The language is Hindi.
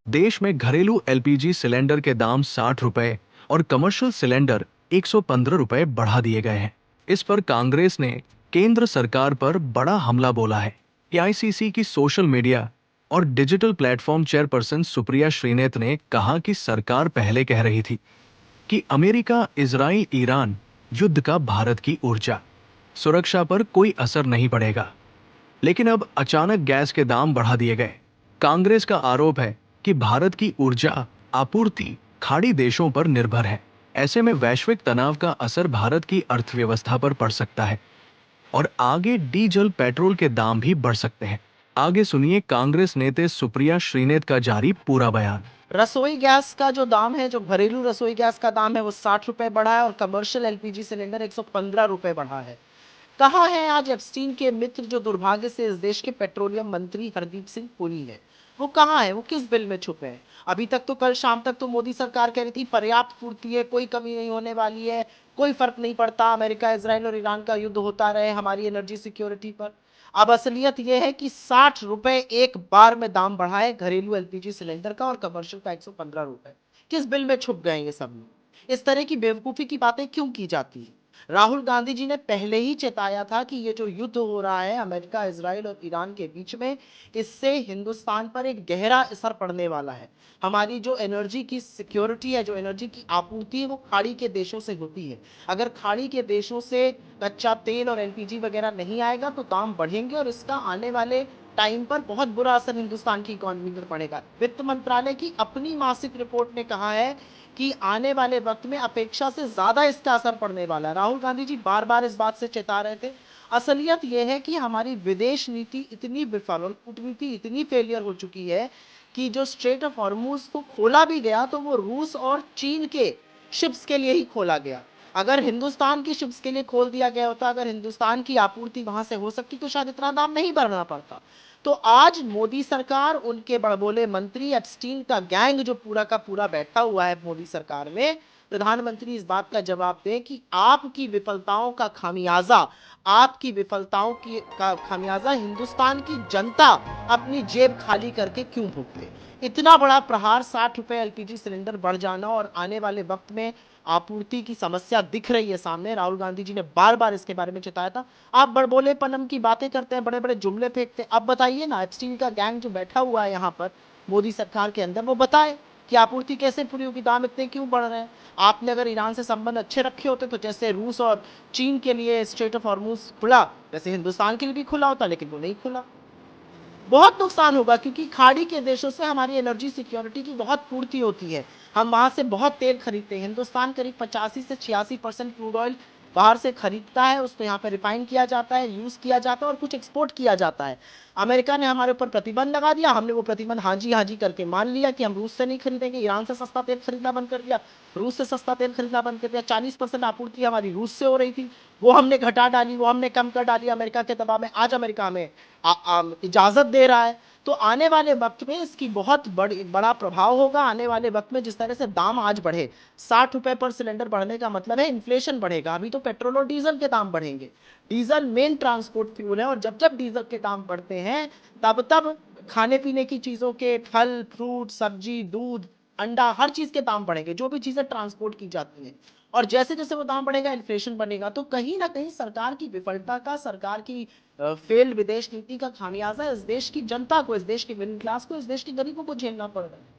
देश में घरेलू एलपीजी सिलेंडर के दाम 60 रुपए और कमर्शियल सिलेंडर 115 रुपए बढ़ा दिए गए हैं। इस पर कांग्रेस ने केंद्र सरकार पर बड़ा हमला बोला है। एआईसीसी की सोशल मीडिया और digital platform chairperson Supriya Shrinate ने कहा कि सरकार पहले कह रही थी कि अमेरिका, इजराइल, ईरान युद्ध का भारत की ऊर्जा सुरक्षा पर कोई असर नहीं पड़ेगा, लेकिन अब अचानक गैस के दाम बढ़ा दिए गए। कांग्रेस का आरोप है कि भारत की ऊर्जा आपूर्ति खाड़ी देशों पर निर्भर है। ऐसे में वैश्विक तनाव का असर भारत की अर्थव्यवस्था पर पड़ सकता है और आगे डीजल पेट्रोल के दाम भी बढ़ सकते हैं। आगे सुनिए कांग्रेस नेता सुप्रिया श्रीनेत का जारी पूरा बयान। रसोई गैस का जो दाम है, जो घरेलू रसोई गैस का दाम है वो 60 रुपए बढ़ा है और कमर्शियल एलपीजी सिलेंडर 115 रुपए बढ़ा है। कहाँ है आज एप्स्टीन के मित्र जो दुर्भाग्य से इस देश के पेट्रोलियम मंत्री हरदीप सिंह पुरी है? वो कहाँ है? वो किस बिल में छुपे हैं? अभी तक तो, कल शाम तक तो मोदी सरकार कह रही थी पर्याप्त पूर्ति है, कोई कमी नहीं होने वाली है, कोई फर्क नहीं पड़ता, अमेरिका, इसराइल और ईरान का युद्ध होता रहे हमारी एनर्जी सिक्योरिटी पर। अब असलियत यह है कि 60 रुपए एक बार में दाम बढ़ा है घरेलू एलपीजी सिलेंडर का और कमर्शियल का 115 रुपए। किस बिल में छुप गए ये सब लोग? इस तरह की बेवकूफी की बातें क्यों की जाती है? राहुल गांधी जी ने पहले ही चेताया था कि ये जो युद्ध हो रहा है अमेरिका, इजराइल और ईरान के बीच में, इससे हिंदुस्तान पर एक गहरा असर पड़ने वाला है। हमारी जो एनर्जी की सिक्योरिटी है, जो एनर्जी की आपूर्ति है, वो खाड़ी के देशों से होती है। अगर खाड़ी के देशों से कच्चा तेल और एलपीजी वगैरह नहीं आएगा तो दाम बढ़ेंगे और इसका आने वाले टाइम पर बहुत बुरा असर हिंदुस्तान की इकोनॉमी पर पड़ेगा। वित्त मंत्रालय की अपनी मासिक रिपोर्ट ने कहा है कि आने वाले वक्त में अपेक्षा से ज्यादा इसका असर पड़ने वाला है। राहुल गांधी जी बार बार इस बात से चेता रहे थे। असलियत यह है कि हमारी विदेश नीति इतनी विफल और कूटनीति इतनी फेलियर हो चुकी है कि जो स्ट्रेट ऑफ हॉर्मूज को खोला भी गया तो वो रूस और चीन के शिप्स के लिए ही खोला गया। अगर हिंदुस्तान की शिप्स के लिए खोल दिया गया होता, अगर हिंदुस्तान की आपूर्ति वहां से हो सकती तो शायद इतना दाम नहीं बढ़ना पड़ता। तो आज मोदी सरकार, उनके बड़बोले मंत्री, एप्स्टीन का गैंग जो पूरा का पूरा बैठा हुआ है मोदी सरकार में, प्रधानमंत्री इस बात का जवाब दें कि आपकी विफलताओं का खामियाजा, आपकी विफलताओं की का खामियाजा हिंदुस्तान की जनता अपनी जेब खाली करके क्यों भुगते? इतना बड़ा प्रहार, 60 रुपए एलपीजी सिलेंडर बढ़ जाना और आने वाले वक्त में आपूर्ति की समस्या दिख रही है सामने। राहुल गांधी जी ने बार बार इसके बारे में चेताया था। आप बड़बोलेपन की बातें करते हैं, बड़े बड़े जुमले फेंकते हैं। अब बताइए ना, एप्स्टीन का गैंग जो बैठा हुआ है यहाँ पर मोदी सरकार के अंदर, वो बताए कि आपूर्ति कैसे पूरी होगी, दाम इतने क्यों बढ़ रहे हैं? आपने अगर ईरान से संबंध अच्छे रखे होते तो जैसे रूस और चीन के लिए स्ट्रेट ऑफ हॉर्मूज खुला, वैसे हिंदुस्तान के लिए भी खुला होता, लेकिन वो नहीं खुला। बहुत नुकसान होगा क्योंकि खाड़ी के देशों से हमारी एनर्जी सिक्योरिटी की बहुत पूर्ति होती है। हम वहां से बहुत तेल खरीदते हैं। हिंदुस्तान करीब 85 से 86% क्रूड ऑयल बाहर से खरीदता है, उसको यहाँ पे रिफाइन किया जाता है, यूज किया जाता है और कुछ एक्सपोर्ट किया जाता है। अमेरिका ने हमारे ऊपर प्रतिबंध लगा दिया, हमने वो प्रतिबंध हाँ जी करके मान लिया कि हम रूस से नहीं खरीदेंगे, ईरान से सस्ता तेल खरीदना बंद कर दिया, रूस से सस्ता तेल खरीदना बंद कर दिया। 40% आपूर्ति हमारी रूस से हो रही थी, वो हमने घटा डाली, वो हमने कम कर डाली अमेरिका के दबाव में। आज अमेरिका हमें इजाजत दे रहा है। तो आने वाले वक्त में इसकी बहुत बड़ा प्रभाव होगा। आने वाले वक्त में जिस तरह से दाम आज बढ़े, 60 रुपए पर सिलेंडर बढ़ने का मतलब है इन्फ्लेशन बढ़ेगा। अभी तो पेट्रोल और डीजल के दाम बढ़ेंगे। डीजल मेन ट्रांसपोर्ट फ्यूल है और जब जब डीजल के दाम बढ़ते हैं तब तब खाने पीने की चीजों के, फल फ्रूट, सब्जी, दूध, अंडा, हर चीज के दाम बढ़ेंगे, जो भी चीजें ट्रांसपोर्ट की जाती हैं। और जैसे जैसे वो दाम बढ़ेगा, इन्फ्लेशन बनेगा। तो कहीं ना कहीं सरकार की विफलता का, सरकार की फेल्ड विदेश नीति का खामियाजा इस देश की जनता को, इस देश के मिडिल क्लास को, इस देश के गरीबों को झेलना पड़ रहा है।